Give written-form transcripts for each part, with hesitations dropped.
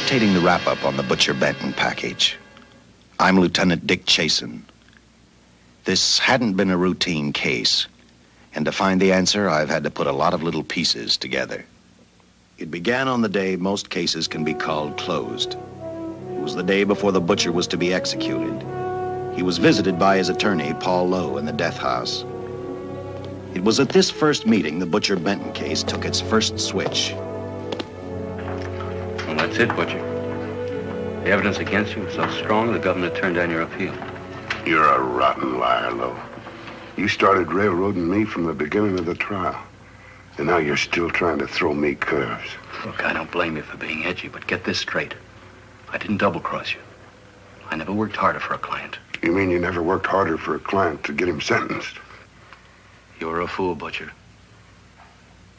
agitating the wrap-up on the Butcher Benton package. I'm Lieutenant Dick Chasen. This hadn't been a routine case, and to find the answer, I've had to put a lot of little pieces together. It began on the day most cases can be called closed. It was the day before the butcher was to be executed. He was visited by his attorney, Paul Lowe, in the death house. It was at this first meeting the Butcher Benton case took its first switch. Well, that's it, Butcher. The evidence against you was so strong, the governor turned down your appeal. You're a rotten liar, Lowe. You started railroading me from the beginning of the trial. And now you're still trying to throw me curves. Look, I don't blame you for being edgy, but get this straight. I didn't double-cross you. I never worked harder for a client. You mean you never worked harder for a client to get him sentenced? You were a fool, Butcher.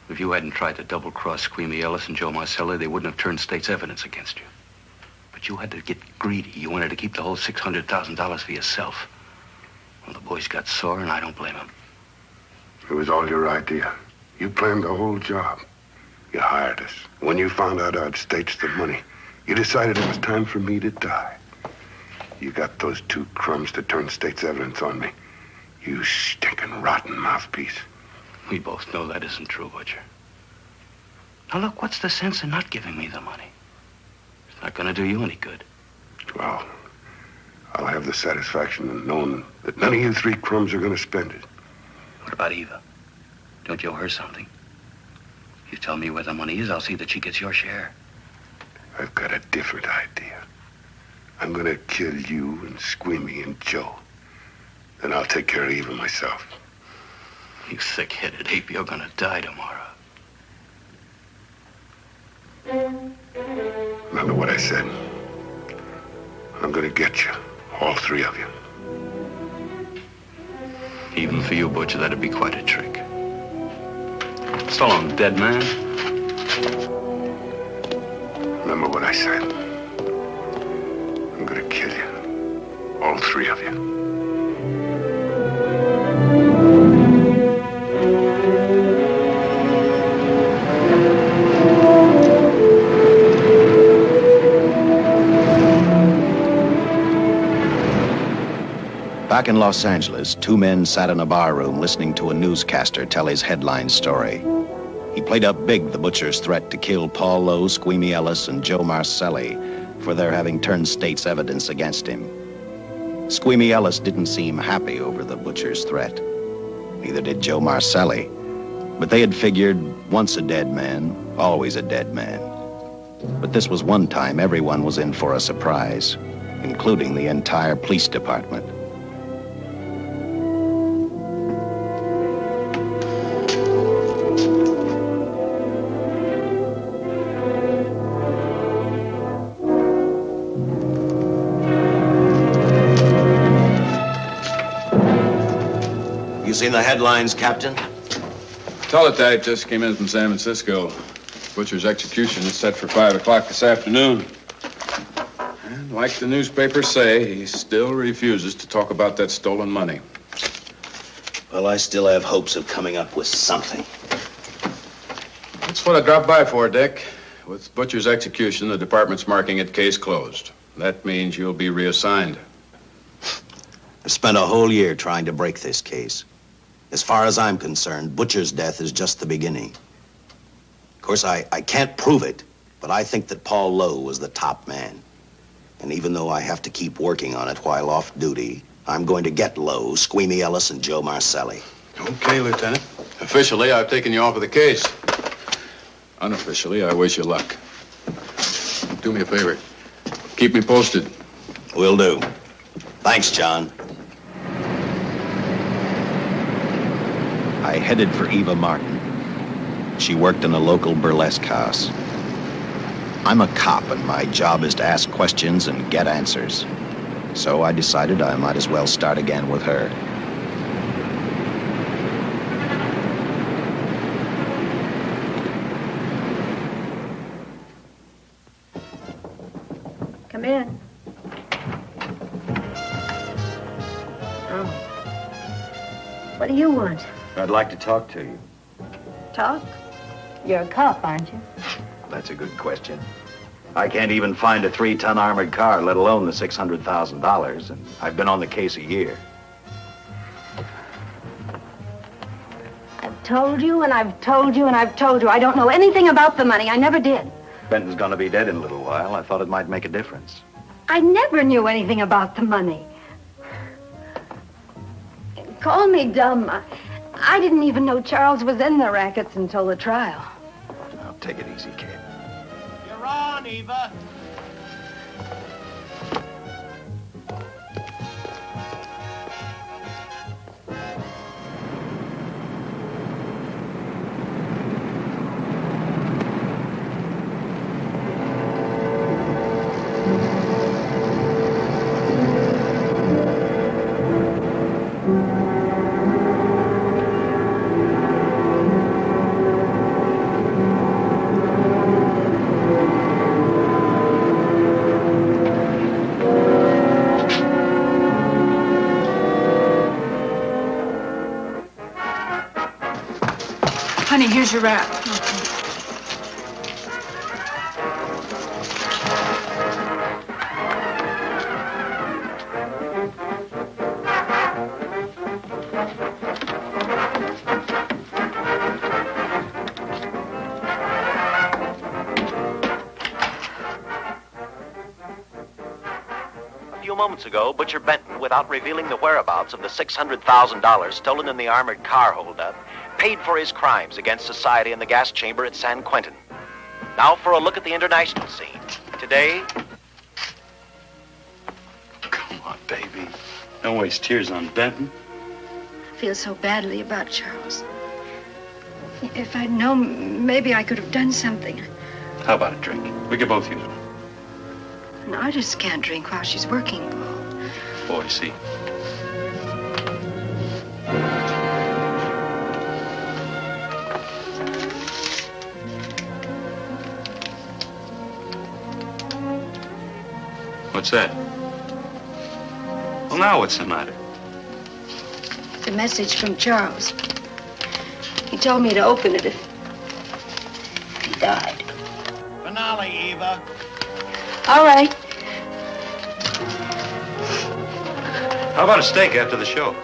If you hadn't tried to double-cross Squeamy Ellis and Joe Marcelli, they wouldn't have turned state's evidence against you. But you had to get greedy. You wanted to keep the whole $600,000 for yourself. Well, the boys got sore, and I don't blame them. It was all your idea. You planned the whole job. You hired us. When you found out I'd staged the money, you decided it was time for me to die. You got those two crumbs to turn state's evidence on me. You stinking rotten mouthpiece. We both know that isn't true, Butcher. Now, look, what's the sense in not giving me the money? It's not going to do you any good. Well, I'll have the satisfaction of knowing that none of you three crumbs are going to spend it. What about Eva? Don't you owe her something? You tell me where the money is, I'll see that she gets your share. I've got a different idea. I'm going to kill you and Squeamy and Joe. Then I'll take care of Eva myself. You thick-headed ape, you're gonna die tomorrow. Remember what I said? I'm gonna get you, all three of you. Even for you, Butcher, that'd be quite a trick. So long, dead man. Remember what I said? I'm gonna kill you, all three of you. Back in Los Angeles, two men sat in a barroom listening to a newscaster tell his headline story. He played up big the butcher's threat to kill Paul Lowe, Squeamy Ellis, and Joe Marcelli for their having turned state's evidence against him. Squeamy Ellis didn't seem happy over the butcher's threat. Neither did Joe Marcelli. But they had figured, once a dead man, always a dead man. But this was one time everyone was in for a surprise, including the entire police department. You seen the headlines, Captain? Teletype just came in from San Francisco. Butcher's execution is set for 5 o'clock this afternoon. And like the newspapers say, he still refuses to talk about that stolen money. Well, I still have hopes of coming up with something. That's what I dropped by for, Dick. With Butcher's execution, the department's marking it case closed. That means you'll be reassigned. I've spent a whole year trying to break this case. As far as I'm concerned, Butcher's death is just the beginning. Of course, I can't prove it, but I think that Paul Lowe was the top man. And even though I have to keep working on it while off duty, I'm going to get Lowe, Squeamy Ellis, and Joe Marcelli. Okay, Lieutenant. Officially, I've taken you off of the case. Unofficially, I wish you luck. Do me a favor. Keep me posted. Will do. Thanks, John. I headed for Eva Martin. She worked in a local burlesque house. I'm a cop, and my job is to ask questions and get answers. So I decided I might as well start again with her. Come in. Oh. What do you want? I'd like to talk to you. Talk? You're a cop, aren't you? That's a good question. I can't even find a 3-ton armored car, let alone the $600,000, and I've been on the case a year. I've told you, and I've told you, and I've told you. I don't know anything about the money. I never did. Benton's gonna be dead in a little while. I thought it might make a difference. I never knew anything about the money. Call me dumb. I didn't even know Charles was in the rackets until the trial. Now, take it easy, kid. You're on, Eva. Honey, here's your wrap. A few moments ago, Butcher Benton, without revealing the whereabouts of the $600,000 stolen in the armored car holdup, paid for his crimes against society in the gas chamber at San Quentin. Now for a look at the international scene. Today... Come on, baby. Don't waste tears on Benton. I feel so badly about Charles. If I'd known, maybe I could have done something. How about a drink? We could both use one. An artist can't drink while she's working, Paul. Boy, see. What's that? Well, now what's the matter? It's a message from Charles. He told me to open it if he died. Finale, Eva. All right. How about a steak after the show?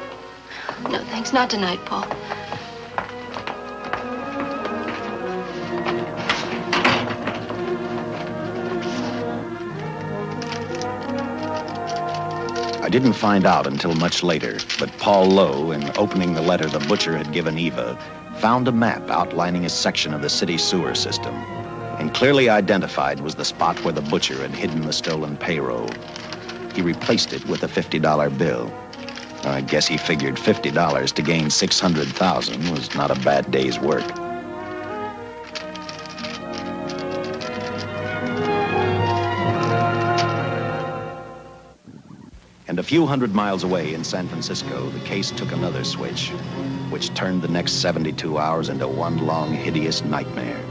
No, thanks. Not tonight, Paul. I didn't find out until much later, but Paul Lowe, in opening the letter the butcher had given Eva, found a map outlining a section of the city sewer system, and clearly identified was the spot where the butcher had hidden the stolen payroll. He replaced it with a $50 bill. I guess he figured $50 to gain $600,000 was not a bad day's work. And a few hundred miles away in San Francisco, the case took another switch, which turned the next 72 hours into one long, hideous nightmare.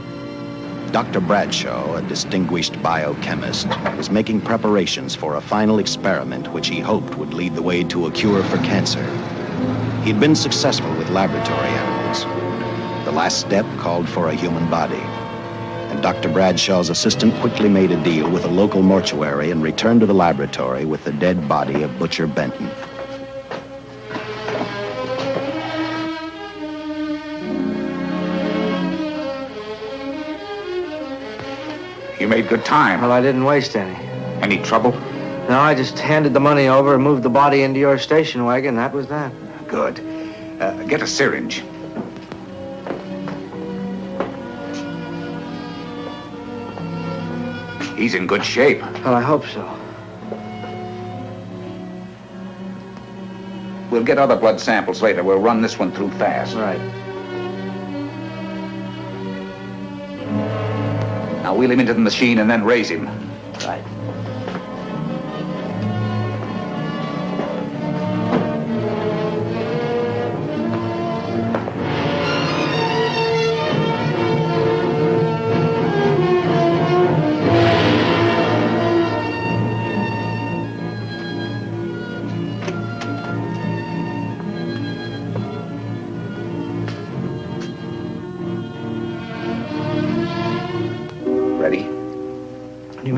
Dr. Bradshaw, a distinguished biochemist, was making preparations for a final experiment which he hoped would lead the way to a cure for cancer. He'd been successful with laboratory animals. The last step called for a human body. And Dr. Bradshaw's assistant quickly made a deal with a local mortuary and returned to the laboratory with the dead body of Butcher Benton. You made good time. Well, I didn't waste any. Any trouble? No, I just handed the money over and moved the body into your station wagon. That was that. Good. Get a syringe. He's in good shape. Well, I hope so. We'll get other blood samples later. We'll run this one through fast. Right. Now wheel him into the machine and then raise him. Right.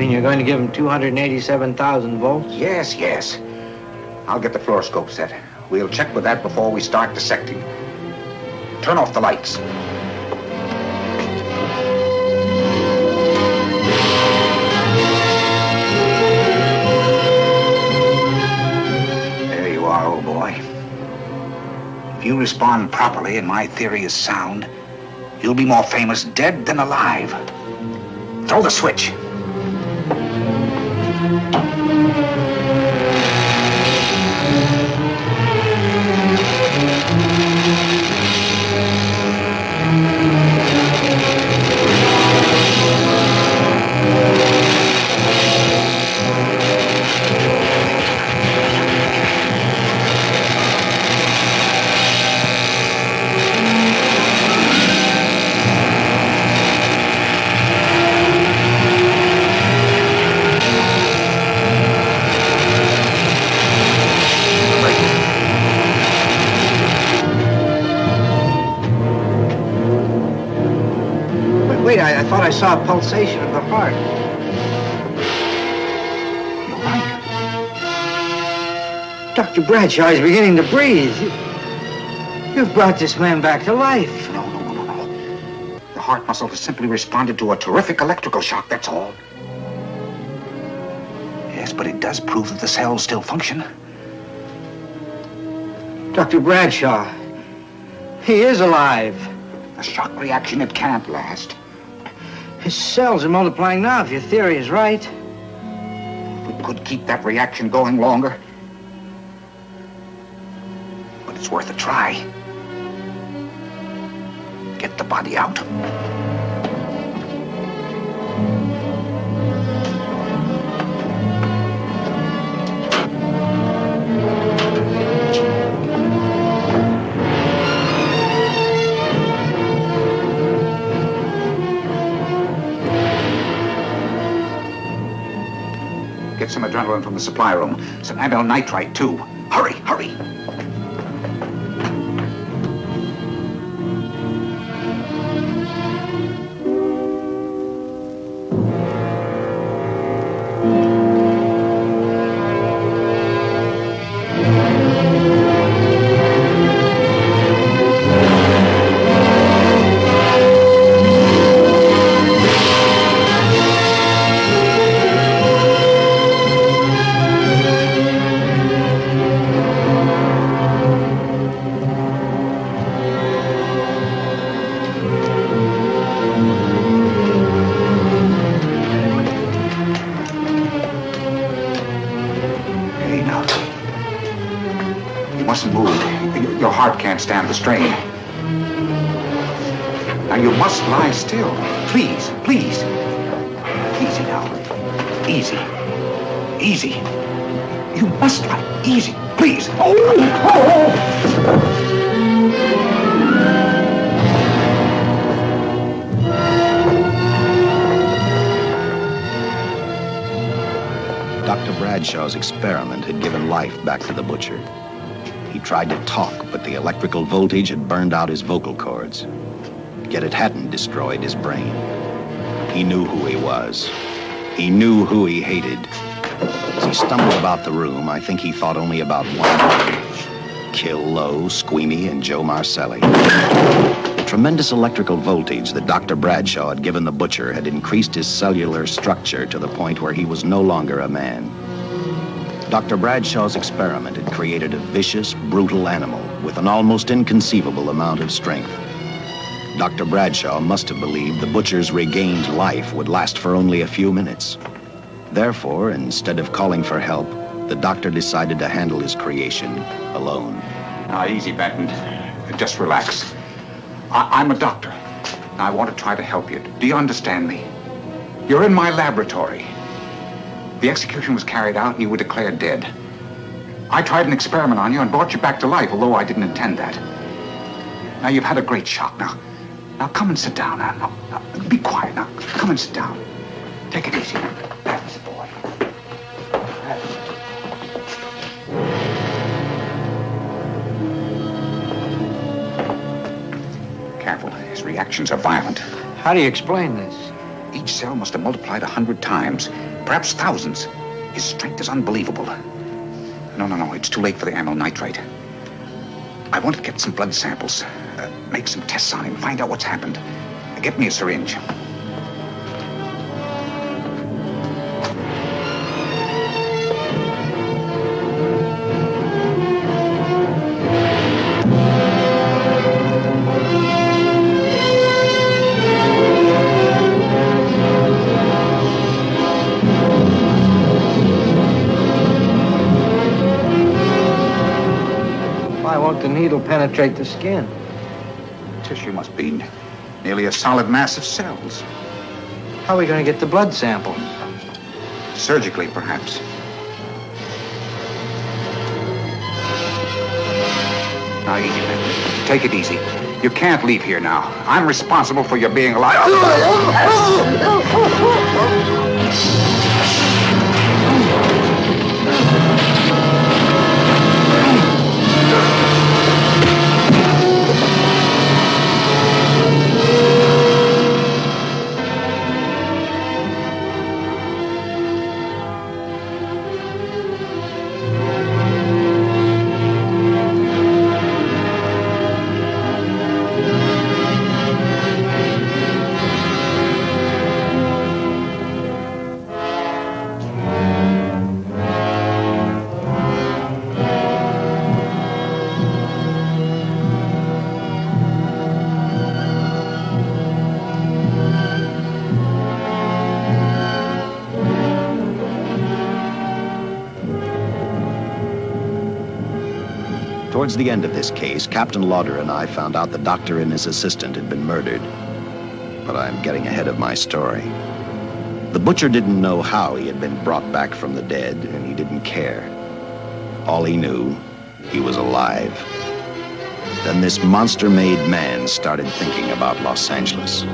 mean you're going to give him 287,000 volts? Yes, yes. I'll get the fluoroscope set. We'll check with that before we start dissecting. Turn off the lights. There you are, old boy. If you respond properly and my theory is sound, you'll be more famous dead than alive. Throw the switch. Wait, I thought I saw a pulsation of the heart. You're right. Dr. Bradshaw is beginning to breathe. You've brought this man back to life. No. The heart muscle has simply responded to a terrific electrical shock, that's all. Yes, but it does prove that the cells still function. Dr. Bradshaw, he is alive. A shock reaction, it can't last. His cells are multiplying now, if your theory is right. We could keep that reaction going longer. But it's worth a try. Get the body out. Get some adrenaline from the supply room. Some amyl nitrite, too. Hurry. Stand the strain. Now you must lie still. Please. Easy now. Easy. You must lie. Easy, please. Oh. Dr. Bradshaw's experiment had given life back to the butcher. He tried to talk, but the electrical voltage had burned out his vocal cords. Yet it hadn't destroyed his brain. He knew who he was. He knew who he hated. As he stumbled about the room, I think he thought only about one: kill Lowe, Squeamy, and Joe Marcelli. The tremendous electrical voltage that Dr. Bradshaw had given the butcher had increased his cellular structure to the point where he was no longer a man. Dr. Bradshaw's experiment had created a vicious, brutal animal with an almost inconceivable amount of strength. Dr. Bradshaw must have believed the butcher's regained life would last for only a few minutes. Therefore, instead of calling for help, the doctor decided to handle his creation alone. Now, easy, Benton. Just relax. I'm a doctor. I want to try to help you. Do you understand me? You're in my laboratory. The execution was carried out and you were declared dead. I tried an experiment on you and brought you back to life, although I didn't intend that. Now, you've had a great shock. Now come and sit down. Now, be quiet. Now, come and sit down. Take it easy. That's the boy. Careful. His reactions are violent. How do you explain this? Each cell must have multiplied 100 times, perhaps thousands. His strength is unbelievable. No, it's too late for the amyl nitrite. I want to get some blood samples, make some tests on him, find out what's happened. Get me a syringe. Why won't the needle penetrate the skin? The tissue must be nearly a solid mass of cells. How are we going to get the blood sample? Surgically, perhaps. Now, take it easy. You can't leave here now. I'm responsible for your being alive. Towards the end of this case, Captain Lauder and I found out the doctor and his assistant had been murdered. But I'm getting ahead of my story. The butcher didn't know how he had been brought back from the dead, and he didn't care. All he knew, he was alive. Then this monster-made man started thinking about Los Angeles.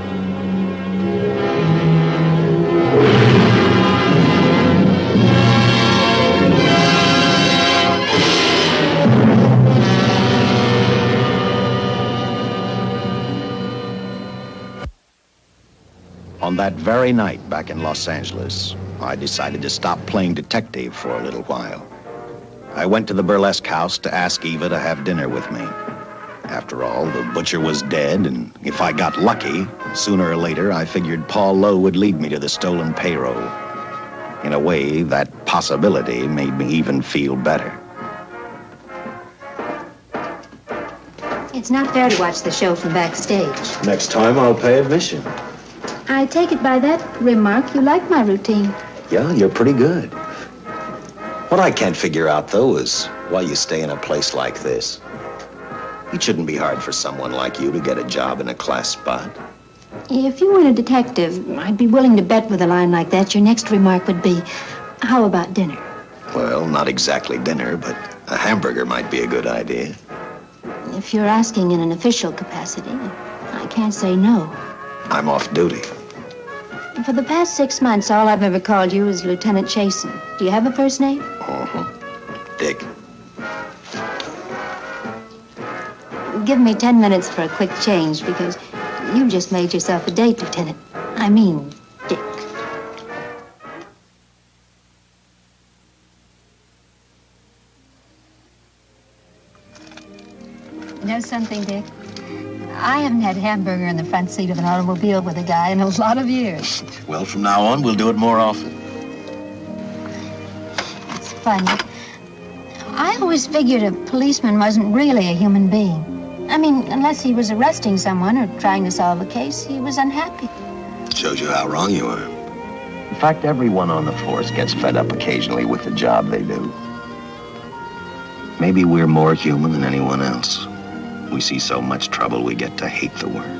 On that very night back in Los Angeles, I decided to stop playing detective for a little while. I went to the burlesque house to ask Eva to have dinner with me. After all, the butcher was dead, and if I got lucky, sooner or later, I figured Paul Lowe would lead me to the stolen payroll. In a way, that possibility made me even feel better. It's not fair to watch the show from backstage. Next time, I'll pay admission. I take it by that remark you like my routine. Yeah, you're pretty good. What I can't figure out, though, is why you stay in a place like this. It shouldn't be hard for someone like you to get a job in a class spot. If you weren't a detective, I'd be willing to bet with a line like that your next remark would be, how about dinner? Well, not exactly dinner, but a hamburger might be a good idea. If you're asking in an official capacity, I can't say no. I'm off duty. For the past 6 months, all I've ever called you is Lieutenant Chasen. Do you have a first name? Dick. Give me 10 minutes for a quick change, because you've just made yourself a date, Lieutenant. I mean, Dick. You know something, Dick? I haven't had hamburger in the front seat of an automobile with a guy in a lot of years. Well, from now on, we'll do it more often. It's funny. I always figured a policeman wasn't really a human being. I mean, unless he was arresting someone or trying to solve a case, he was unhappy. Shows you how wrong you are. In fact, everyone on the force gets fed up occasionally with the job they do. Maybe we're more human than anyone else. We see so much trouble, we get to hate the word.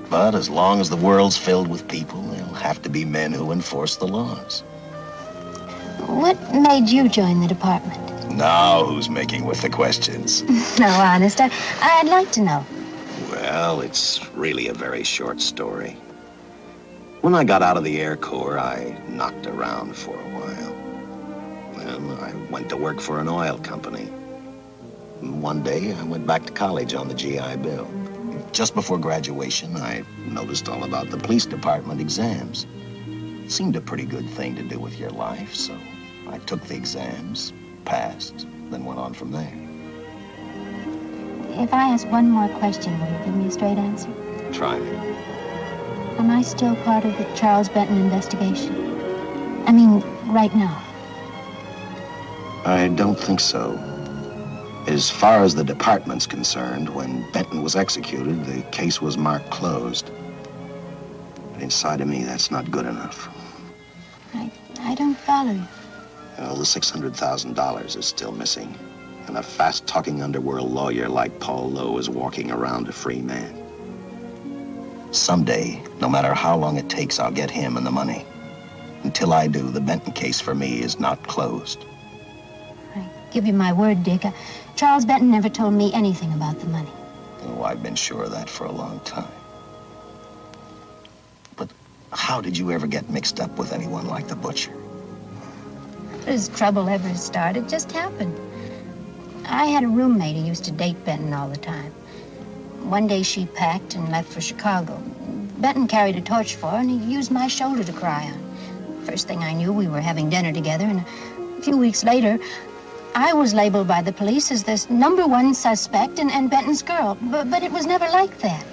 But as long as the world's filled with people, there'll have to be men who enforce the laws. What made you join the department? Now, who's making with the questions? No, honest, I'd like to know. Well, it's really a very short story. When I got out of the Air Corps, I knocked around for a while. Well, I went to work for an oil company. One day, I went back to college on the GI Bill. just before graduation, I noticed all about the police department exams. Seemed a pretty good thing to do with your life, so I took the exams, passed, then went on from there. If I ask one more question, will you give me a straight answer? Try me. Am I still part of the Charles Benton investigation? I mean, right now. I don't think so. As far as the department's concerned, when Benton was executed, the case was marked closed. But inside of me, that's not good enough. I don't follow you. You know, the $600,000 is still missing. And a fast-talking underworld lawyer like Paul Lowe is walking around a free man. Someday, no matter how long it takes, I'll get him and the money. Until I do, the Benton case for me is not closed. I give you my word, Dick. Charles Benton never told me anything about the money. Oh, I've been sure of that for a long time. But how did you ever get mixed up with anyone like the butcher? As trouble ever started, just happened. I had a roommate who used to date Benton all the time. One day she packed and left for Chicago. Benton carried a torch for her, and he used my shoulder to cry on. First thing I knew, we were having dinner together, and a few weeks later, I was labeled by the police as this #1 suspect and Benton's girl. But it was never like that.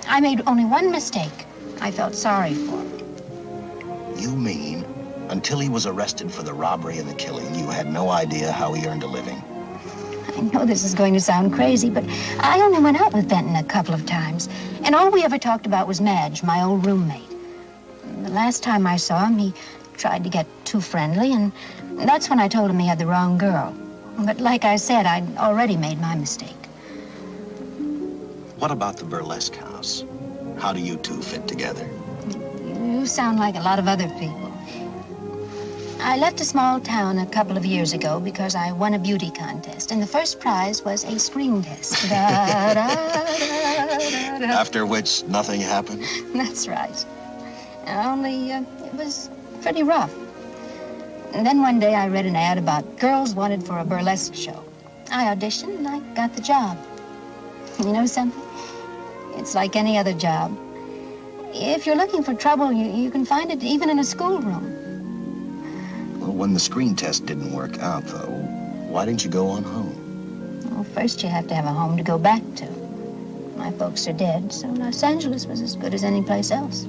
I made only one mistake. I felt sorry for him. You mean, until he was arrested for the robbery and the killing, you had no idea how he earned a living? I know this is going to sound crazy, but I only went out with Benton a couple of times. And all we ever talked about was Madge, my old roommate. The last time I saw him, he tried to get too friendly, and that's when I told him he had the wrong girl. But like I said, I'd already made my mistake. What about the burlesque house? How do you two fit together? You sound like a lot of other people. I left a small town a couple of years ago because I won a beauty contest, and the first prize was a screen test. After which, nothing happened? That's right. Only, it was pretty rough. And then one day I read an ad about girls wanted for a burlesque show. I auditioned and I got the job. You know something? It's like any other job. If you're looking for trouble, you can find it even in a schoolroom. Well, when the screen test didn't work out, though, why didn't you go on home? Well, first you have to have a home to go back to. My folks are dead, so Los Angeles was as good as any place else.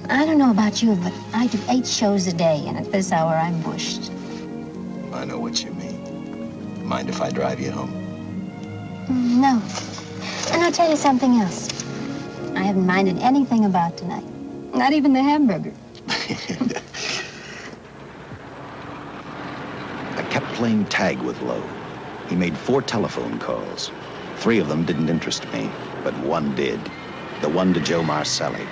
I don't know about you, but I do 8 shows a day, and at this hour I'm bushed. I know what you mean. Mind if I drive you home? No. And I'll tell you something else. I haven't minded anything about tonight. Not even the hamburger. I kept playing tag with Lowe. He made 4 telephone calls. 3 of them didn't interest me, but one did. The one to Joe Marcelli.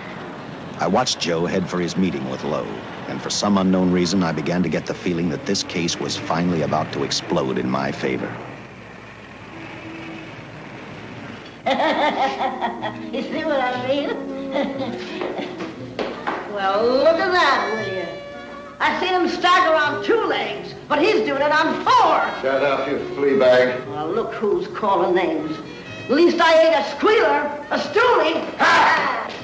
I watched Joe head for his meeting with Lowe, and for some unknown reason, I began to get the feeling that this case was finally about to explode in my favor. You see what I mean? Well, look at that, will you? I seen him stagger on 2 legs, but he's doing it on 4. Shut up, you flea bag. Well, look who's calling names. At least I ain't a squealer, a stoolie.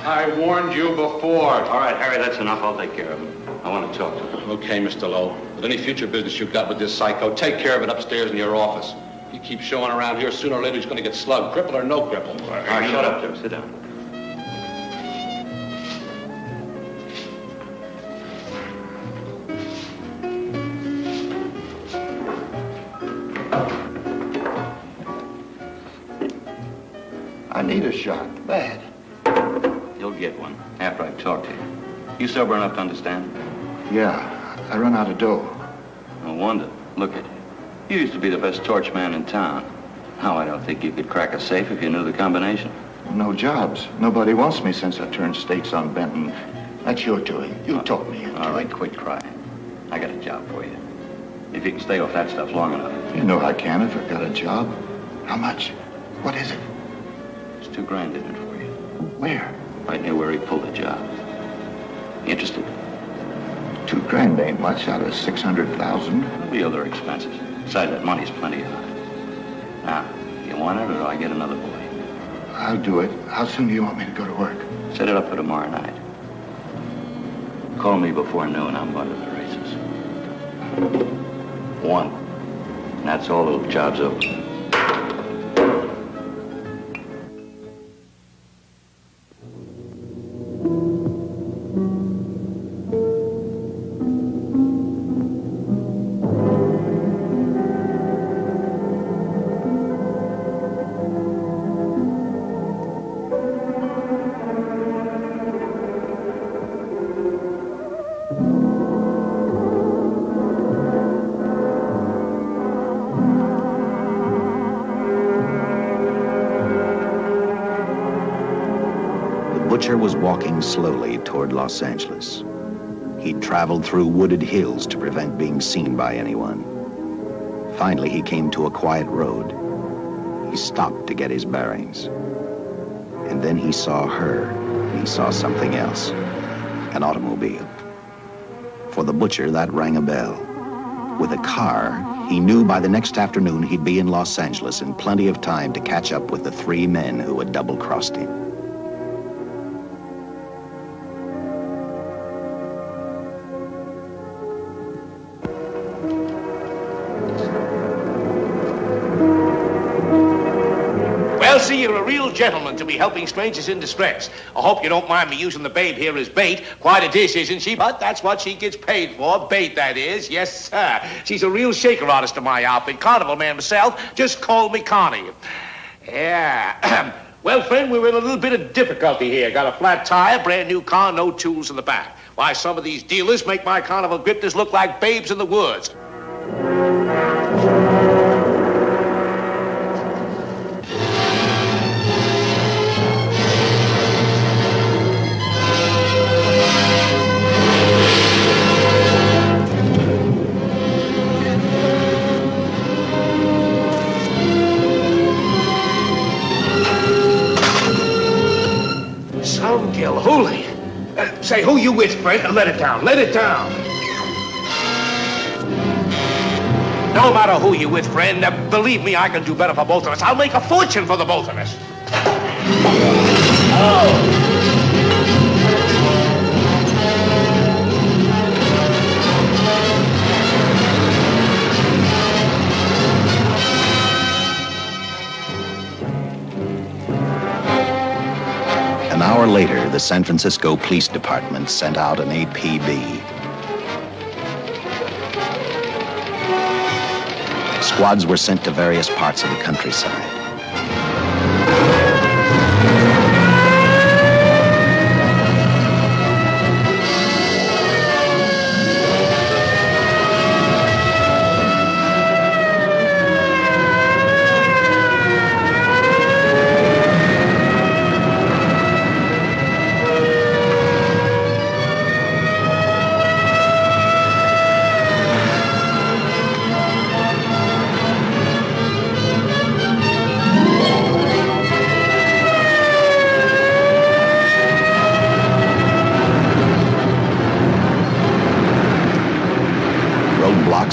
I warned you before. All right, Harry, that's enough. I'll take care of him. I want to talk to him. Okay, Mr. Lowe. With any future business you've got with this psycho, take care of it upstairs in your office. He keeps showing around here, sooner or later he's going to get slugged, cripple or no cripple. All right, shut up, Joe. Sit down. I need a shot, bad. You'll get one after I've talked to you. You sober enough to understand? Yeah, I run out of dough. No wonder. Look at you. You used to be the best torch man in town. Now I don't think you could crack a safe if you knew the combination. No jobs. Nobody wants me since I turned stakes on Benton. That's your doing. You taught me. All right, quit crying. I got a job for you. If you can stay off that stuff long enough. You know I can if I've got a job. How much? What is it? There's $2 grand in it for you. Where? Right near where he pulled the job. You interested? $2 grand ain't much out of 600,000. There'll be other expenses. Besides, that money's plenty of it. Now, you want it or do I get another boy? I'll do it. How soon do you want me to go to work? Set it up for tomorrow night. Call me before noon. I'm going to the races. 1. And that's all. The job's over. Butcher was walking slowly toward Los Angeles. He'd traveled through wooded hills to prevent being seen by anyone. Finally, he came to a quiet road. He stopped to get his bearings. And then he saw her. He saw something else. An automobile. For the butcher, that rang a bell. With a car, he knew by the next afternoon he'd be in Los Angeles in plenty of time to catch up with the 3 men who had double-crossed him. See, you're a real gentleman to be helping strangers in distress. I hope you don't mind me using the babe here as bait. Quite a dish, isn't she? But that's what she gets paid for. Bait, that is. Yes, sir. She's a real shaker artist of my outfit. Carnival man myself. Just call me Connie. Yeah. Well, friend, we're in a little bit of difficulty here. Got a flat tire, brand new car, no tools in the back. Why, some of these dealers make my carnival grifters look like babes in the woods. Holy. Say, who you with, friend? Let it down. Let it down. No matter who you with, friend, believe me, I can do better for both of us. I'll make a fortune for the both of us. Oh! An hour later, the San Francisco Police Department sent out an APB. Squads were sent to various parts of the countryside.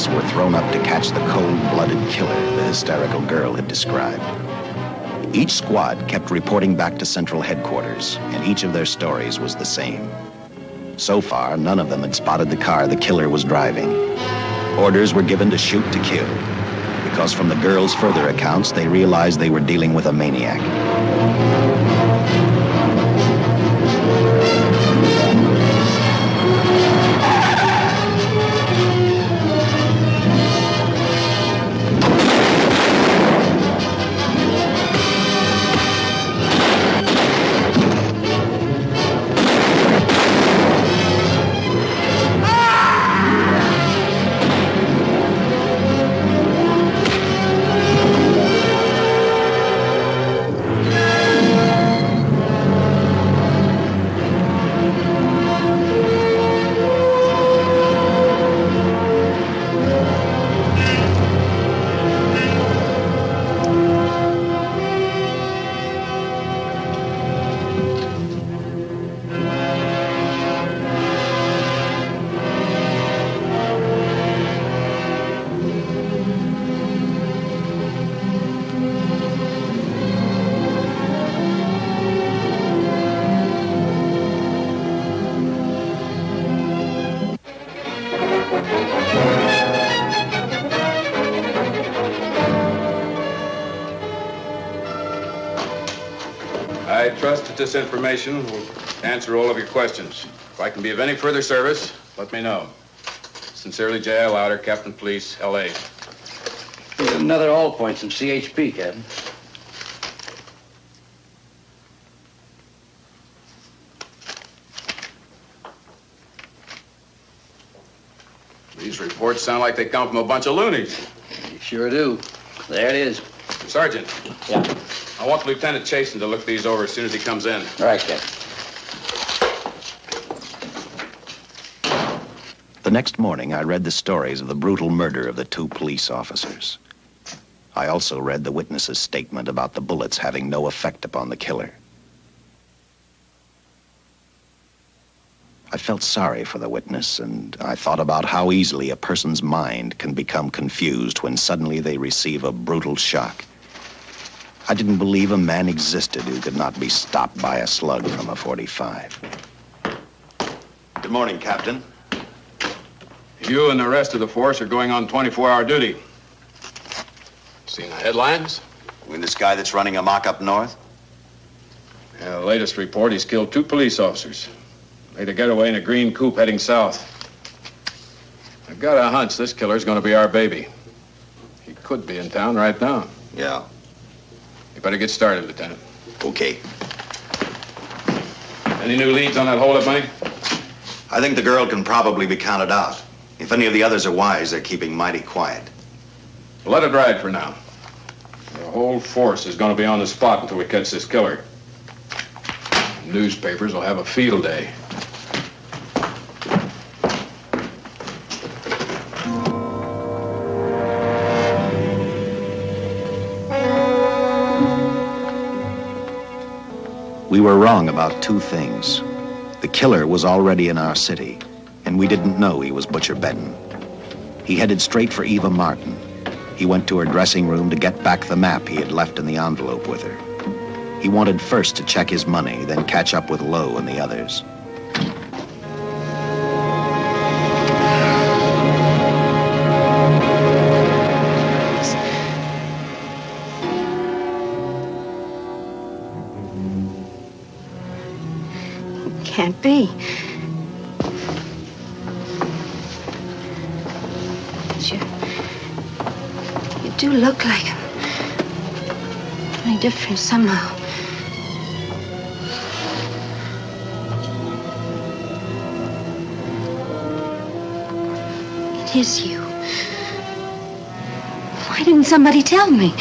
Were thrown up to catch the cold-blooded killer the hysterical girl had described. Each squad kept reporting back to central headquarters, and each of their stories was the same. So far, none of them had spotted the car the killer was driving. Orders were given to shoot to kill, because from the girls' further accounts, they realized they were dealing with a maniac. I trust that this information will answer all of your questions. If I can be of any further service, let me know. Sincerely, J.I. Louder, Captain Police, L.A. Here's another all points from CHP, Captain. These reports sound like they come from a bunch of loonies. You sure do. There it is. Sergeant. Yeah. I want Lieutenant Chasen to look these over as soon as he comes in. All right, Captain. The next morning, I read the stories of the brutal murder of the 2 police officers. I also read the witness's statement about the bullets having no effect upon the killer. I felt sorry for the witness, and I thought about how easily a person's mind can become confused when suddenly they receive a brutal shock. I didn't believe a man existed who could not be stopped by a slug from a .45. Good morning, Captain. You and the rest of the force are going on 24-hour duty. Seen the headlines? You mean this guy that's running amok up north? Yeah, the latest report, he's killed 2 police officers. Made a getaway in a green coupe heading south. I've got a hunch this killer's gonna be our baby. He could be in town right now. Yeah. You better get started, Lieutenant. Okay. Any new leads on that holdup money? I think the girl can probably be counted out. If any of the others are wise, they're keeping mighty quiet. Well, let it ride for now. The whole force is gonna be on the spot until we catch this killer. Newspapers will have a field day. We were wrong about 2 things. The killer was already in our city, and we didn't know he was Butcher Benton. He headed straight for Eva Martin. He went to her dressing room to get back the map he had left in the envelope with her. He wanted first to check his money, then catch up with Lowe and the others. Can't be. But you do look like him. Only different somehow. It is you. Why didn't somebody tell me?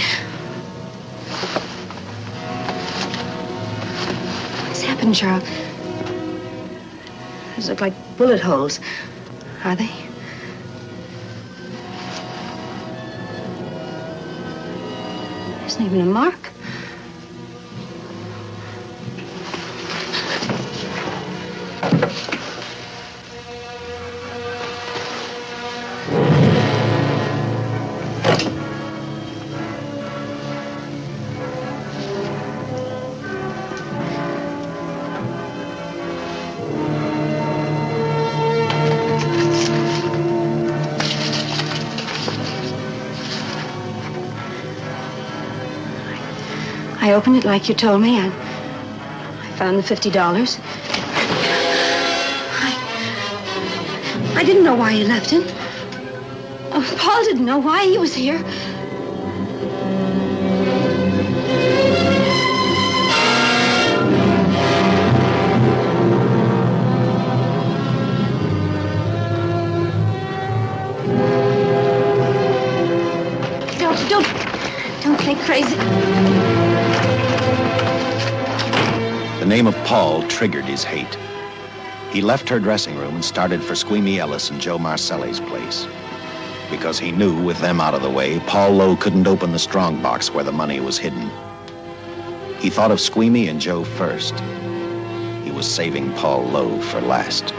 What's happened, Charles? Those look like bullet holes. Are they? There isn't even a mark. I opened it like you told me. I found the $50. I didn't know why you left him. Oh, Paul didn't know why he was here. Don't think crazy. The name of Paul triggered his hate. He left her dressing room and started for Squeamy Ellis and Joe Marcelli's place. Because he knew, with them out of the way, Paul Lowe couldn't open the strongbox where the money was hidden. He thought of Squeamy and Joe first. He was saving Paul Lowe for last.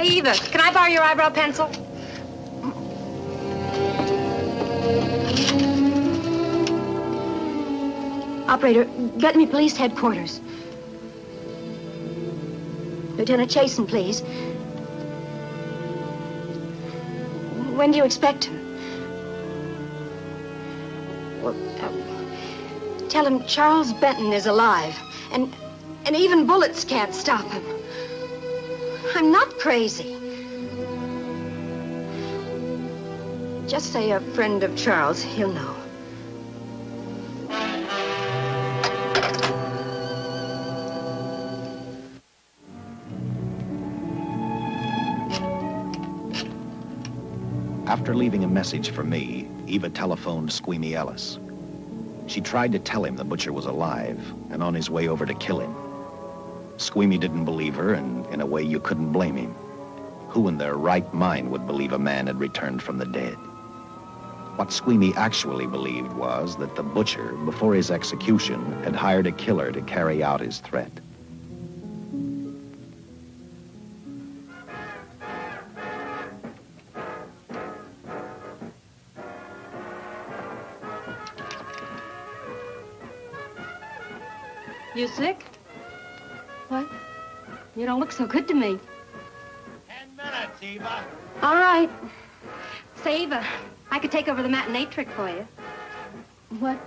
Hey, Eva, can I borrow your eyebrow pencil? Operator, get me police headquarters. Lieutenant Chasen, please. When do you expect him? Well, tell him Charles Benton is alive, and even bullets can't stop him. I'm not crazy. Just say a friend of Charles. He'll know. After leaving a message for me, Eva telephoned Squeamy Ellis. She tried to tell him the butcher was alive and on his way over to kill him. Squeamy didn't believe her, and in a way you couldn't blame him. Who in their right mind would believe a man had returned from the dead? What Squeamy actually believed was that the butcher, before his execution, had hired a killer to carry out his threat. You sick? What? You don't look so good to me. 10 minutes, Eva. All right. Say, Eva, I could take over the matinee trick for you. What?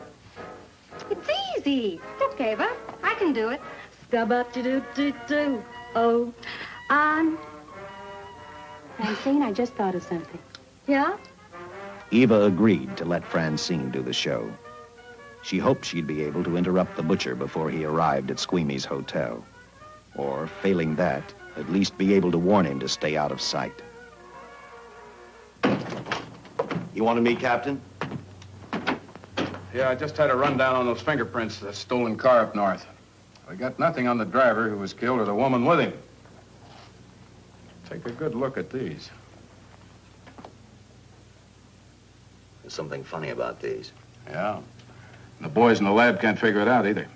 It's easy. Look, Eva, I can do it. Scub-up-de-doo-doo-doo. Oh, Francine, I just thought of something. Yeah? Eva agreed to let Francine do the show. She hoped she'd be able to interrupt the butcher before he arrived at Squeamy's hotel. Or, failing that, at least be able to warn him to stay out of sight. You wanted me, Captain? Yeah, I just had a rundown on those fingerprints of that stolen car up north. We got nothing on the driver who was killed or the woman with him. Take a good look at these. There's something funny about these. Yeah. The boys in the lab can't figure it out either.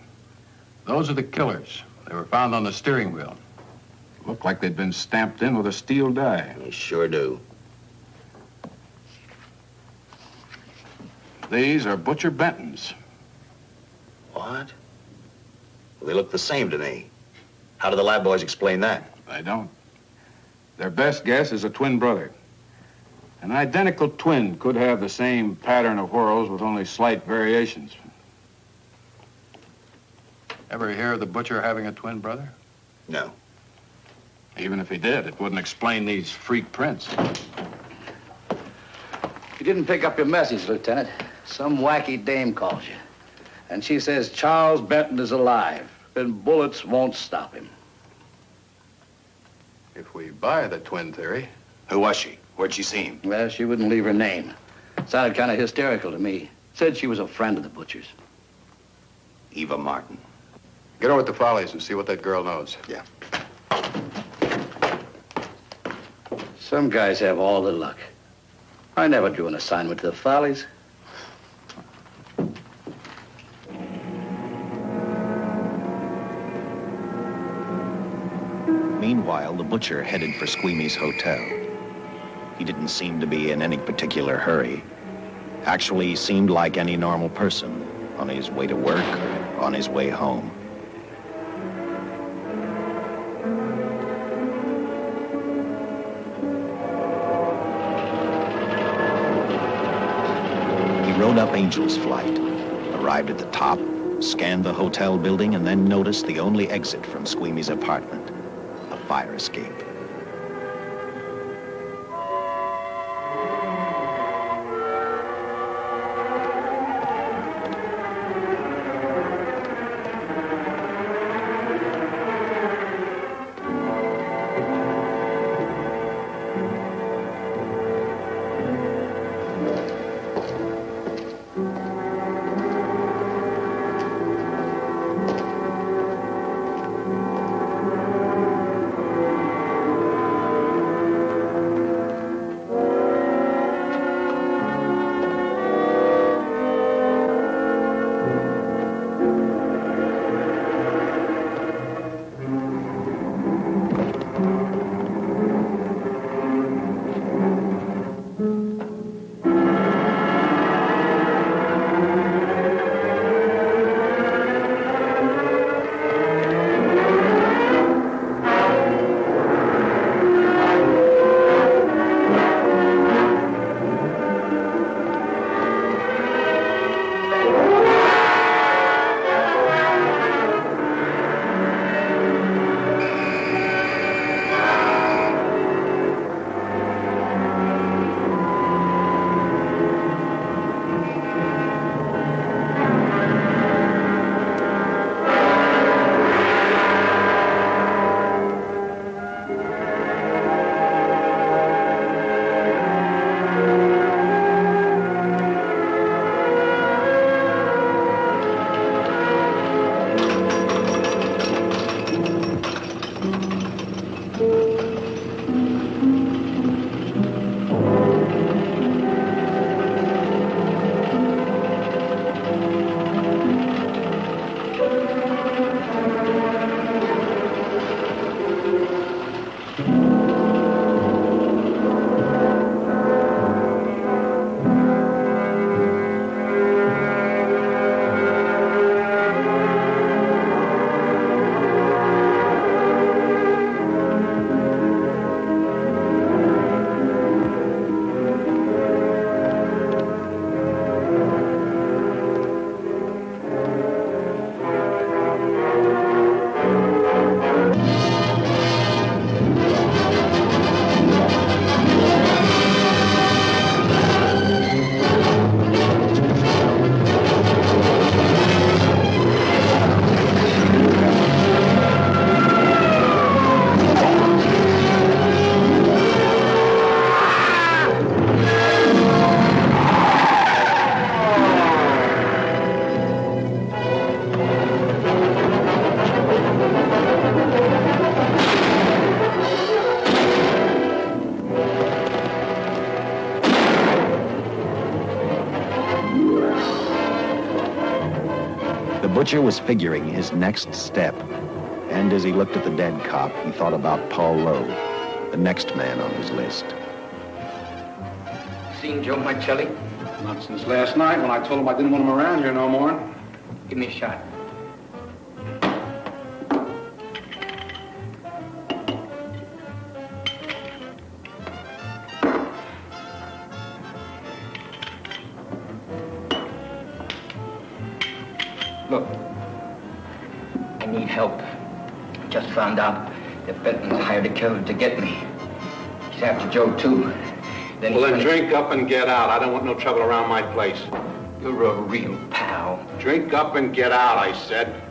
Those are the killers. They were found on the steering wheel. Looked like they'd been stamped in with a steel die. They sure do. These are Butcher Benton's. What? Well, they look the same to me. How do the lab boys explain that? They don't. Their best guess is a twin brother. An identical twin could have the same pattern of whorls with only slight variations. Ever hear of the butcher having a twin brother? No. Even if he did, it wouldn't explain these freak prints. You didn't pick up your message, Lieutenant. Some wacky dame calls you. And she says Charles Benton is alive, and bullets won't stop him. If we buy the twin theory... Who was she? Where'd she see him? Well, she wouldn't leave her name. Sounded kind of hysterical to me. Said she was a friend of the butcher's. Eva Martin. Get over to the Follies and see what that girl knows. Yeah. Some guys have all the luck. I never drew an assignment to the Follies. Meanwhile, the butcher headed for Squeamy's hotel. He didn't seem to be in any particular hurry. Actually, he seemed like any normal person, on his way to work or on his way home. He rode up Angel's Flight, arrived at the top, scanned the hotel building, and then noticed the only exit from Squeamy's apartment, a fire escape. Butcher was figuring his next step. And as he looked at the dead cop, he thought about Paul Lowe, the next man on his list. Seen Joe Marcelli? Not since last night when I told him I didn't want him around here no more. Give me a shot. Look, I need help. Just found out that Benton hired a killer to get me. He's after Joe, too. Then drink up and get out. I don't want no trouble around my place. You're a real pal. Drink up and get out, I said.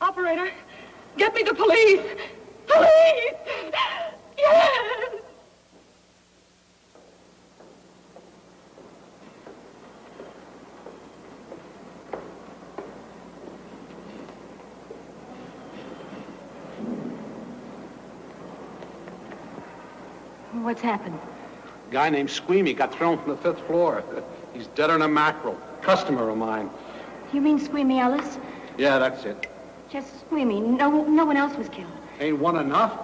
Operator, get me the police! Police! Yes! What's happened? A guy named Squeamy got thrown from the 5th floor. He's deader than a mackerel. Customer of mine. You mean Squeamy Ellis? Yeah, that's it. Just Squeamy. No one else was killed. Ain't one enough?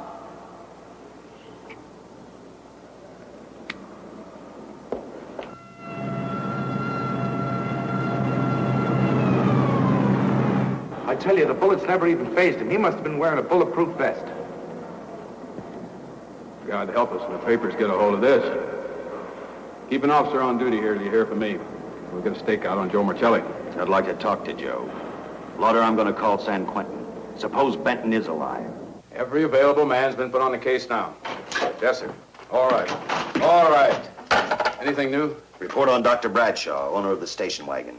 I tell you, the bullets never even phased him. He must have been wearing a bulletproof vest. God help us when the papers get a hold of this. Keep an officer on duty here till you hear from me. We'll get a stakeout on Joe Marcelli. I'd like to talk to Joe. Lauder, I'm going to call San Quentin. Suppose Benton is alive. Every available man's been put on the case now. Yes, sir. All right. All right. Anything new? Report on Dr. Bradshaw, owner of the station wagon.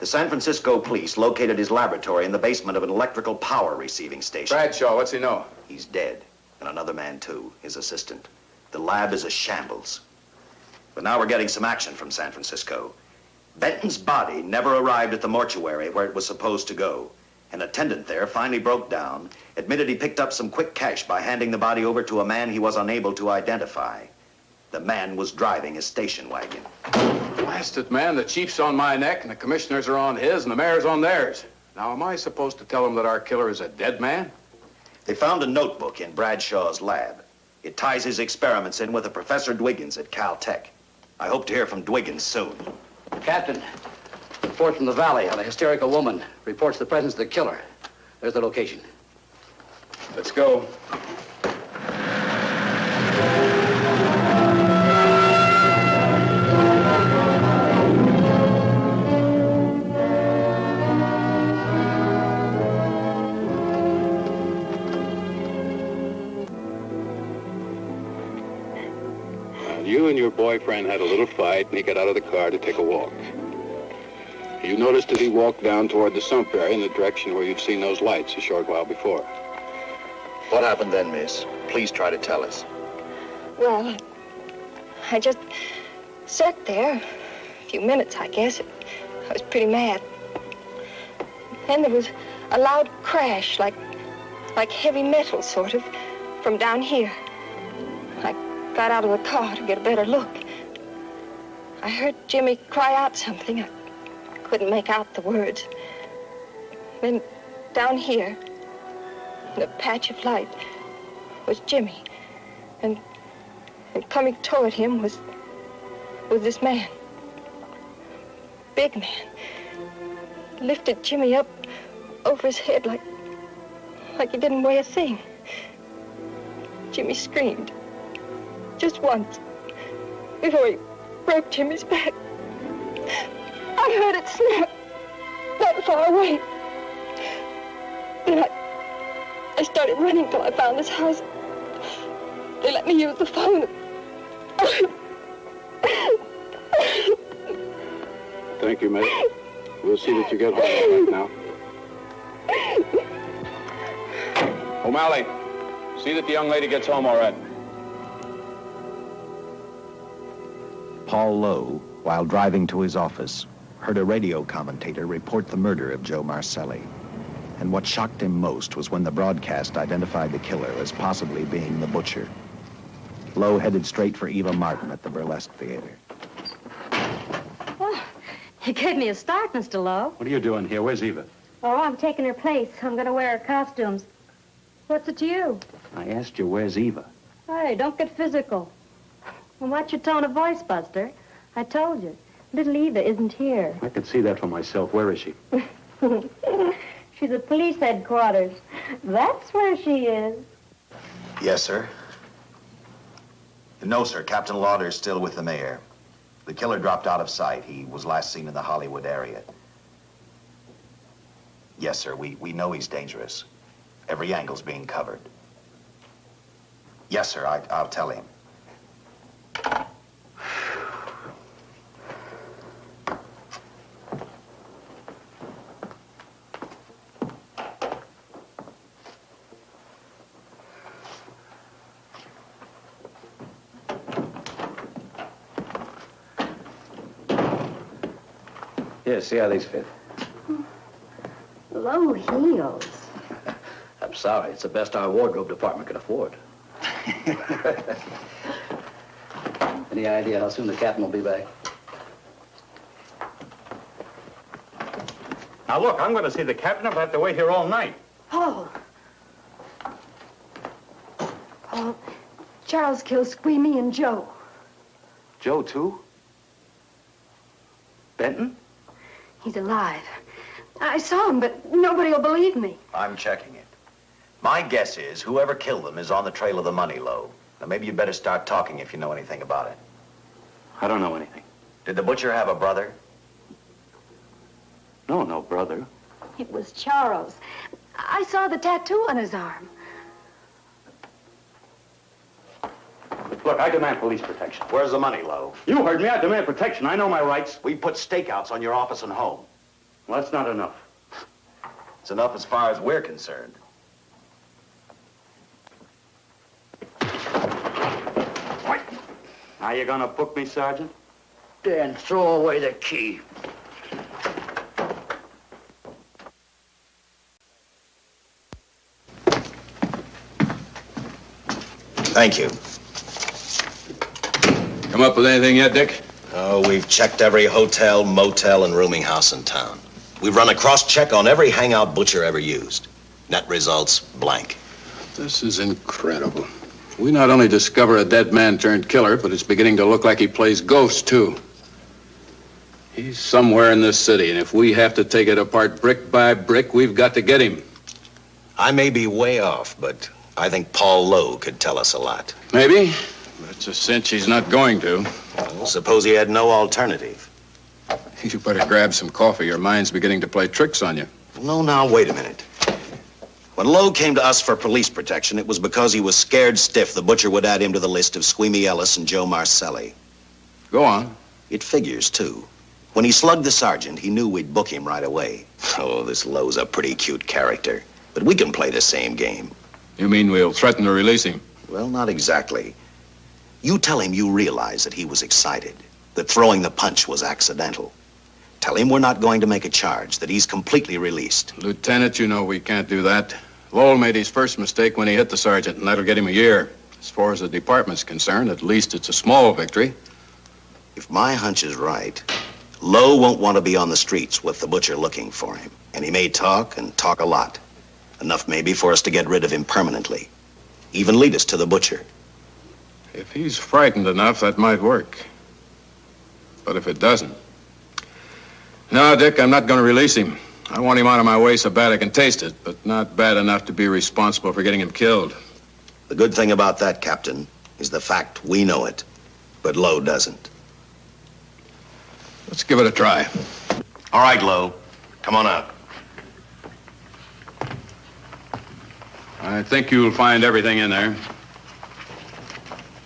The San Francisco police located his laboratory in the basement of an electrical power receiving station. Bradshaw, what's he know? He's dead. And another man, too, his assistant. The lab is a shambles. But now we're getting some action from San Francisco. Benton's body never arrived at the mortuary where it was supposed to go. An attendant there finally broke down, admitted he picked up some quick cash by handing the body over to a man he was unable to identify. The man was driving a station wagon. Blasted man, the chief's on my neck, and the commissioners are on his, and the mayor's on theirs. Now, am I supposed to tell him that our killer is a dead man? They found a notebook in Bradshaw's lab. It ties his experiments in with a Professor Dwiggins at Caltech. I hope to hear from Dwiggins soon. Captain, report from the valley on a hysterical woman. Reports the presence of the killer. There's the location. Let's go. You and your boyfriend had a little fight, and he got out of the car to take a walk. You noticed that he walked down toward the sump area in the direction where you'd seen those lights a short while before. What happened then, miss? Please try to tell us. Well, I just sat there a few minutes, I guess. I was pretty mad. Then there was a loud crash, like heavy metal, sort of, from down here. I got out of the car to get a better look. I heard Jimmy cry out something. I couldn't make out the words. Then down here, in a patch of light, was Jimmy. And coming toward him was this man. Big man. Lifted Jimmy up over his head like he didn't weigh a thing. Jimmy screamed. Just once, before he broke Jimmy's back. I heard it snap, not far away. Then I started running till I found this house. They let me use the phone. Thank you, miss. We'll see that you get home right now. O'Malley, see that the young lady gets home all right. Paul Lowe, while driving to his office, heard a radio commentator report the murder of Joe Marcelli. And what shocked him most was when the broadcast identified the killer as possibly being the butcher. Lowe headed straight for Eva Martin at the Burlesque Theater. Oh, you gave me a start, Mr. Lowe. What are you doing here? Where's Eva? Oh, I'm taking her place. I'm going to wear her costumes. What's it to you? I asked you, where's Eva? Hey, don't get physical. Well, watch your tone of voice, Buster. I told you. Little Eva isn't here. I could see that for myself. Where is she? She's at police headquarters. That's where she is. Yes, sir. No, sir. Captain Lauder's still with the mayor. The killer dropped out of sight. He was last seen in the Hollywood area. Yes, sir. We know he's dangerous. Every angle's being covered. Yes, sir. I'll tell him. Here, see how these fit. Low heels. I'm sorry. It's the best our wardrobe department can afford. Any idea how soon the captain will be back? Now, look, I'm going to see the captain. I'll have to wait here all night. Paul. Paul, Charles killed Squeamy and Joe. Joe, too? Benton? He's alive. I saw him, but nobody will believe me. I'm checking it. My guess is whoever killed them is on the trail of the money, Lowe. Now, maybe you better start talking if you know anything about it. I don't know anything. Did the butcher have a brother? No brother. It was Charles. I saw the tattoo on his arm. Look, I demand police protection. Where's the money, Lowe? You heard me. I demand protection. I know my rights. We put stakeouts on your office and home. Well, that's not enough. It's enough as far as we're concerned. Now you gonna book me, Sergeant? Then throw away the key. Thank you. Come up with anything yet, Dick? Oh, we've checked every hotel, motel, and rooming house in town. We've run a cross-check on every hangout Butcher ever used. Net results, blank. This is incredible. We not only discover a dead man turned killer, but it's beginning to look like he plays ghost, too. He's somewhere in this city, and if we have to take it apart brick by brick, we've got to get him. I may be way off, but I think Paul Lowe could tell us a lot. Maybe, but it's a cinch he's not going to. Well, suppose he had no alternative. You better grab some coffee. Your mind's beginning to play tricks on you. No, now, wait a minute. When Lowe came to us for police protection, it was because he was scared stiff the Butcher would add him to the list of Squeamy Ellis and Joe Marcelli. Go on. It figures, too. When he slugged the sergeant, he knew we'd book him right away. Oh, this Lowe's a pretty cute character. But we can play the same game. You mean we'll threaten to release him? Well, not exactly. You tell him you realize that he was excited, that throwing the punch was accidental. Tell him we're not going to make a charge, that he's completely released. Lieutenant, you know we can't do that. Lowell made his first mistake when he hit the sergeant, and that'll get him a year. As far as the department's concerned, at least it's a small victory. If my hunch is right, Lowe won't want to be on the streets with the Butcher looking for him. And he may talk, and talk a lot. Enough maybe for us to get rid of him permanently. Even lead us to the Butcher. If he's frightened enough, that might work. But if it doesn't... No, Dick, I'm not going to release him. I want him out of my way so bad I can taste it, but not bad enough to be responsible for getting him killed. The good thing about that, Captain, is the fact we know it, but Lowe doesn't. Let's give it a try. All right, Lowe. Come on out. I think you'll find everything in there.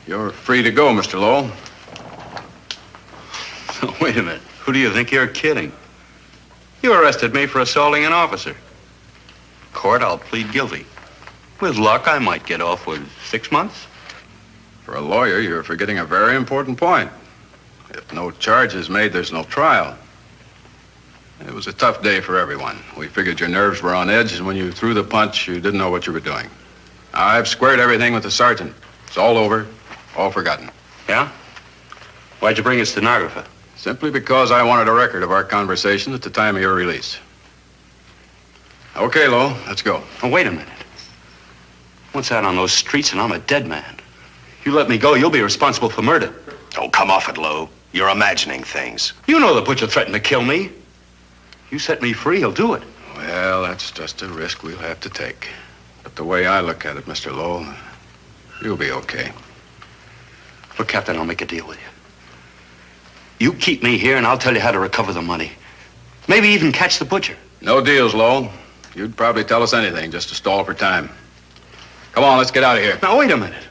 You're free to go, Mr. Lowell. Wait a minute. Who do you think you're kidding? You arrested me for assaulting an officer. Court, I'll plead guilty. With luck, I might get off with 6 months. For a lawyer, you're forgetting a very important point. If no charge is made, there's no trial. It was a tough day for everyone. We figured your nerves were on edge, and when you threw the punch, you didn't know what you were doing. I've squared everything with the sergeant. It's all over, all forgotten. Yeah? Why'd you bring a stenographer? Simply because I wanted a record of our conversation at the time of your release. Okay, Lowell, let's go. Oh, wait a minute. Once out on those streets and I'm a dead man. You let me go, you'll be responsible for murder. Oh, come off it, Lowe. You're imagining things. You know the Butcher threatened to kill me. You set me free, he'll do it. Well, that's just a risk we'll have to take. But the way I look at it, Mr. Lowell, you'll be okay. Look, Captain, I'll make a deal with you. You keep me here, and I'll tell you how to recover the money. Maybe even catch the Butcher. No deals, Lowell. You'd probably tell us anything just to stall for time. Come on, let's get out of here. Now, wait a minute.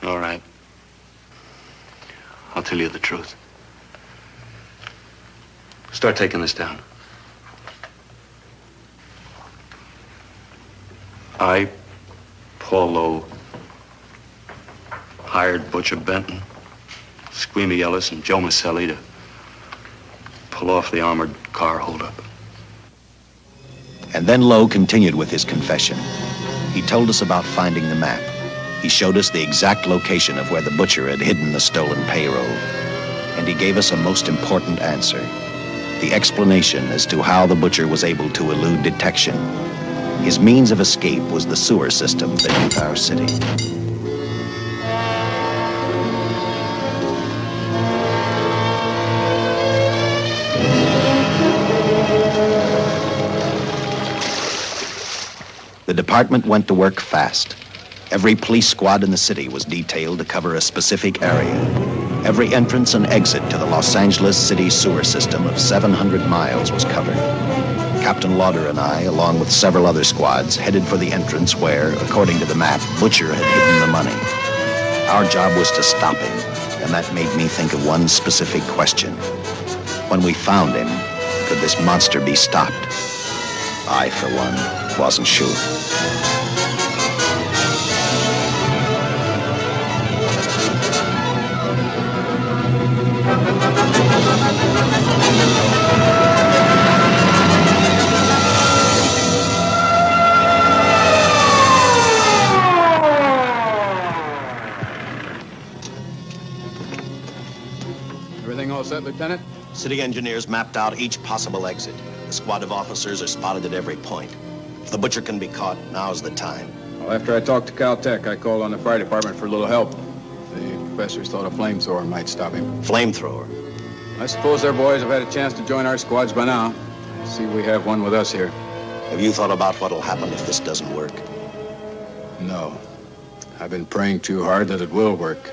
All right. I'll tell you the truth. Start taking this down. I, Paul Lowe, hired Butcher Benton, Squeamy Ellis, and Joe Marcelli to pull off the armored car holdup. And then Lowe continued with his confession. He told us about finding the map. He showed us the exact location of where the Butcher had hidden the stolen payroll. And he gave us a most important answer. The explanation as to how the Butcher was able to elude detection. His means of escape was the sewer system beneath our city. The department went to work fast. Every police squad in the city was detailed to cover a specific area. Every entrance and exit to the Los Angeles city sewer system of 700 miles was covered. Captain Lauder and I, along with several other squads, headed for the entrance where, according to the map, Butcher had hidden the money. Our job was to stop him, and that made me think of one specific question. when we found him, could this monster be stopped? I, for one, wasn't sure. Everything all set, Lieutenant? City engineers mapped out each possible exit. The squad of officers are spotted at every point. If the butcher can be caught, now's the time. Well, after I talked to Caltech, I called on the fire department for a little help. The professors thought a flamethrower might stop him. Flamethrower? I suppose their boys have had a chance to join our squads by now. I see we have one with us here. Have you thought about what'll happen if this doesn't work? No. I've been praying too hard that it will work.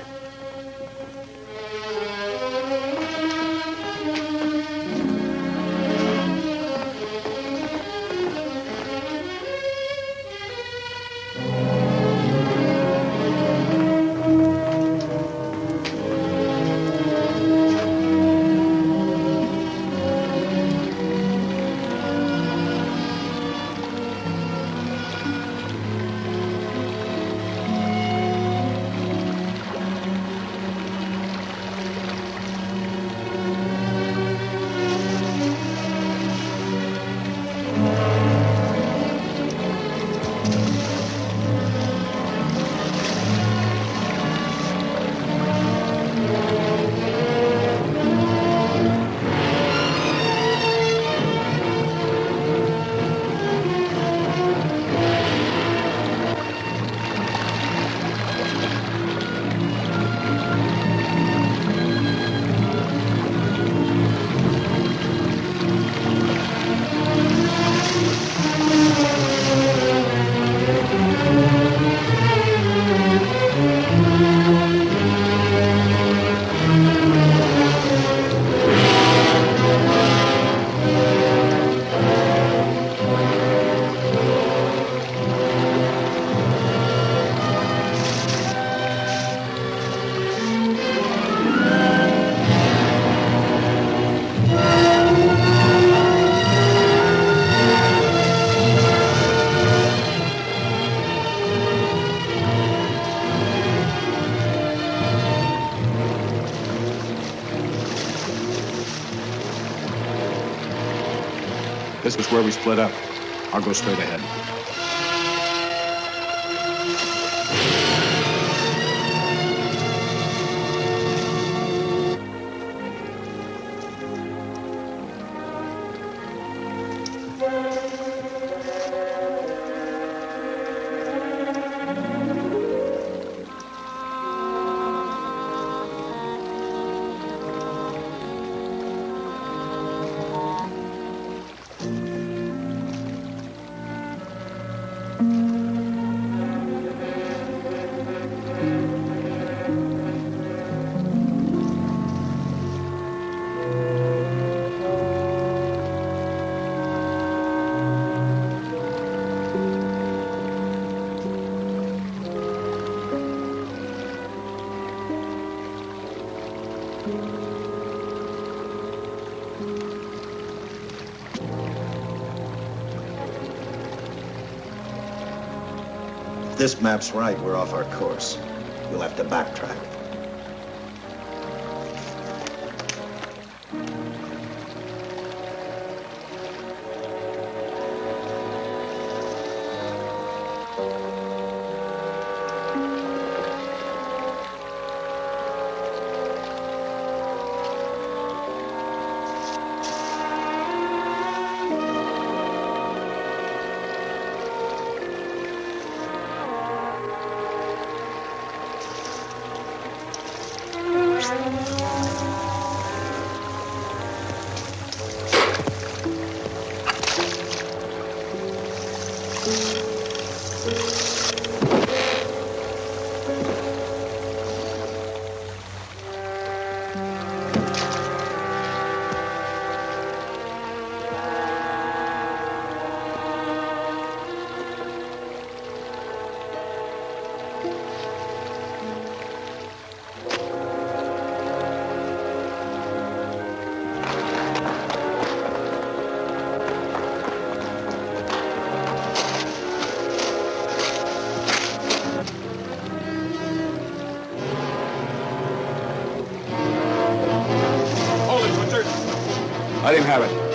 This is where we split up. I'll go straight ahead. If this map's right, we're off our course. We'll have to backtrack. Let him have it.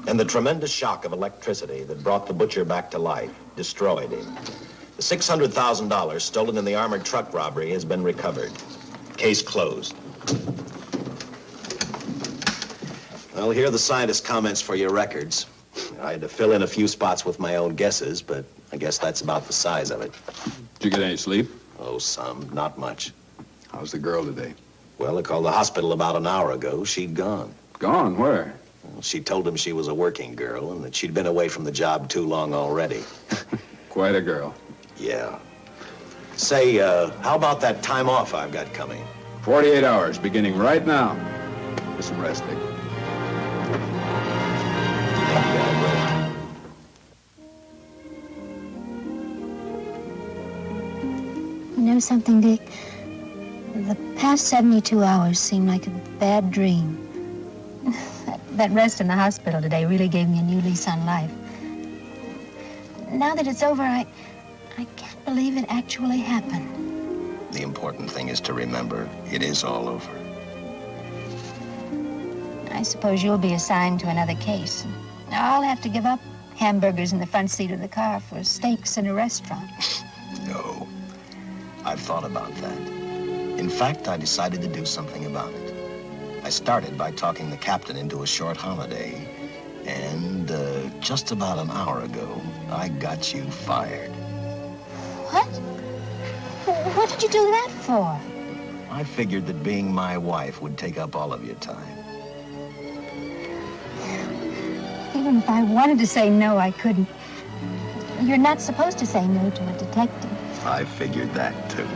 And the tremendous shock of electricity that brought the butcher back to life destroyed him. The $600,000 stolen in the armored truck robbery has been recovered. Case closed. Well, here are the scientist's comments for your records. I had to fill in a few spots with my own guesses, but I guess that's about the size of it. Did you get any sleep? Oh, some. Not much. How's the girl today? Well, I called the hospital about an hour ago. She'd gone. Gone? Where? Well, she told him she was a working girl and that she'd been away from the job too long already. Quite a girl. Yeah. Say, how about that time off I've got coming? 48 hours, beginning right now. Get some rest, Dick. know something, Dick? The past 72 hours seem like a bad dream. That rest in the hospital today really gave me a new lease on life. Now that it's over, I can't believe it actually happened. The important thing is to remember it is all over. I suppose you'll be assigned to another case. I'll have to give up hamburgers in the front seat of the car for steaks in a restaurant. No. I've thought about that. In fact, I decided to do something about it. I started by talking the captain into a short holiday, and just about an hour ago, I got you fired. What? What did you do that for? I figured that being my wife would take up all of your time. Even if I wanted to say no, I couldn't. You're not supposed to say no to a detective. I figured that, too.